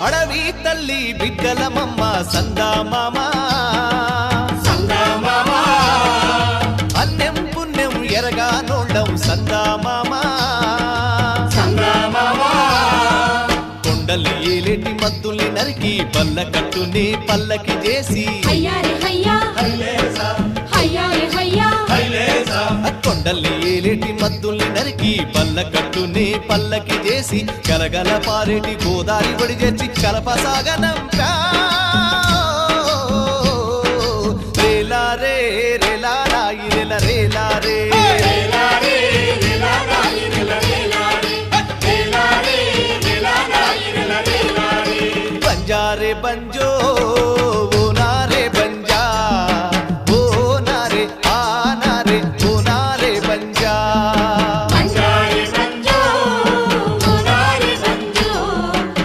అడవి తల్లి బిడ్డలమమ్మ సందామామ అన్నెం పుణ్యం ఎరగా నోళ్ళం సందామామ కొండలు ఏలేటి మద్దుల్ని నరికి పల్ల కట్టుని పల్లకి చేసి కొండల్ని ఏలేటి మద్దుల్ని నరికి పల్ల కట్టుని పల్లకి చేసి కలగల పారేటి గోదారి ఒడి చేసి కలపసాగనంపా రేలా రే రేలా రాయి రేల రేలా రే బంజారే బంజో